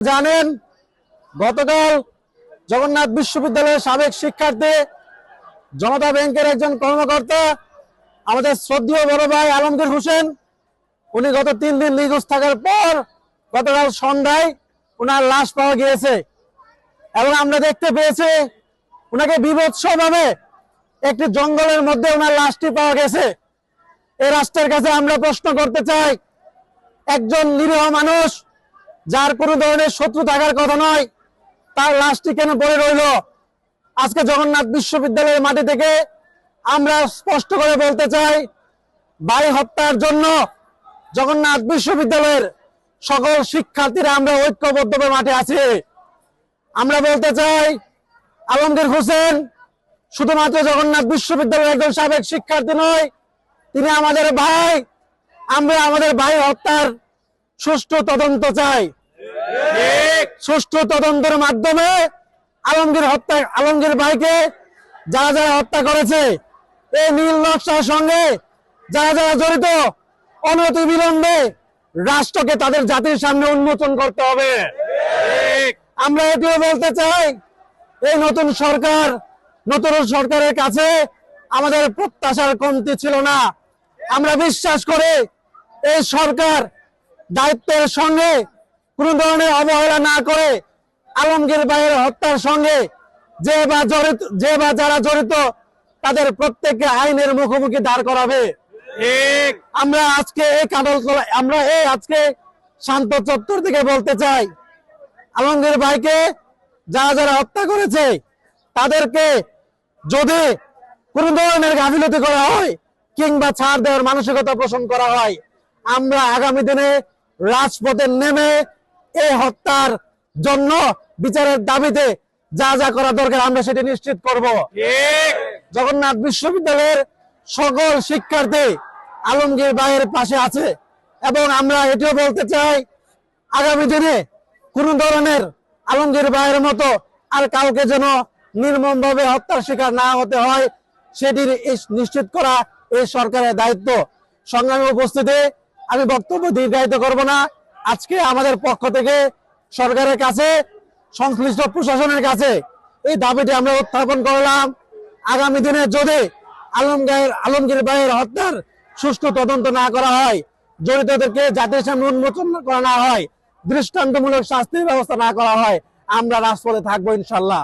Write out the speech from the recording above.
জানেন গতকাল জগন্নাথ বিশ্ববিদ্যালয়ের সাবেক শিক্ষার্থী জনতা ব্যাংকের একজন কর্মকর্তা আমাদের শ্রদ্ধেয় বড় ভাই আলমগীর হোসেন উনি গত 3 দিন নিখোঁজ থাকার পর গতকাল সন্ধ্যায় ওনার লাশ পাওয়া গিয়েছে এবং আমরা দেখতে পেয়েছি ওনাকে বিভৎসভাবে একটি জঙ্গলের মধ্যে ওনার লাশটি পাওয়া গেছে। এই রাষ্ট্রের কাছে আমরা প্রশ্ন করতে চাই, একজন নিরীহ মানুষ যার কোনো ধরনের শত্রু থাকার কথা নয়, তার লাশটি কেন পড়ে রইল? আজকে জগন্নাথ বিশ্ববিদ্যালয়ের মাটি থেকে আমরা স্পষ্ট করে বলতে চাই, ভাই হত্যার জন্য জগন্নাথ বিশ্ববিদ্যালয়ের সকল শিক্ষার্থীরা আমরা ঐক্যবদ্ধভাবে মাঠে আছি। আমরা বলতে চাই, আলমগীর হোসেন শুধুমাত্র জগন্নাথ বিশ্ববিদ্যালয়ের একজন সাবেক শিক্ষার্থী নয়, তিনি আমাদের ভাই। আমরা আমাদের ভাই হত্যার সুষ্ঠু তদন্ত চাই। সুষ্ঠু তদন্তের মাধ্যমে আলমগীর ভাইকে যারা যারা হত্যা করেছে, এই নীল নকশার সঙ্গে যারা যারা জড়িত, অনতিবিলম্বে রাষ্ট্রকে তাদের জাতির সামনে উন্মোচন করতে হবে। আমরা এটিও বলতে চাই, এই নতুন সরকারের কাছে আমাদের প্রত্যাশার কমতি ছিল না। আমরা বিশ্বাস করি এই সরকার দায়িত্বের সঙ্গে কোনো ধরনের অবহেলা না করে আলমগীর ভাইয়ের হত্যার সঙ্গে যে বা যারা জড়িত তাদের প্রত্যেককে আইনের মুখোমুখি দাঁড় করাবে। আমরা আজকে আজকে শান্ত চত্বর থেকে বলতে চাই, আলমগীর ভাইকে যারা যারা হত্যা করেছে তাদেরকে যদি কোন ধরনের গাফিলতি করা হয় কিংবা ছাড় দেওয়ার মানসিকতা পোষণ করা হয়, আমরা আগামী দিনে রাজপথে নেমে এই হত্যার জন্য বিচারের দাবিতে যা যা করা দরকার আমরা সেটি নিশ্চিত করব। জগন্নাথ বিশ্ববিদ্যালয়ের সকল শিক্ষার্থী আলমগীর ভাইয়ের পাশে আছে এবং আমরা এটিও বলতে চাই, আগামী দিনে কোন ধরনের আলমগীর ভাইয়ের মতো আর কাউকে যেন নির্মমভাবে হত্যার শিকার না হতে হয় সেটি নিশ্চিত করা এই সরকারের দায়িত্ব। সংগ্রামী উপস্থিতি, আমি বক্তব্য দীর্ঘায়িত করব না। আজকে আমাদের পক্ষ থেকে সরকারের কাছে, সংশ্লিষ্ট প্রশাসনের কাছে এই দাবিটি আমরা উত্থাপন করলাম। আগামী দিনে যদি আলমগীর ভাইয়ের হত্যার সুষ্ঠু তদন্ত না করা হয়, জড়িতদেরকে জাতির সামনে উন্মোচন করা না হয়, দৃষ্টান্তমূলক শাস্তির ব্যবস্থা না করা হয়, আমরা রাজপথে থাকবো ইনশাল্লাহ।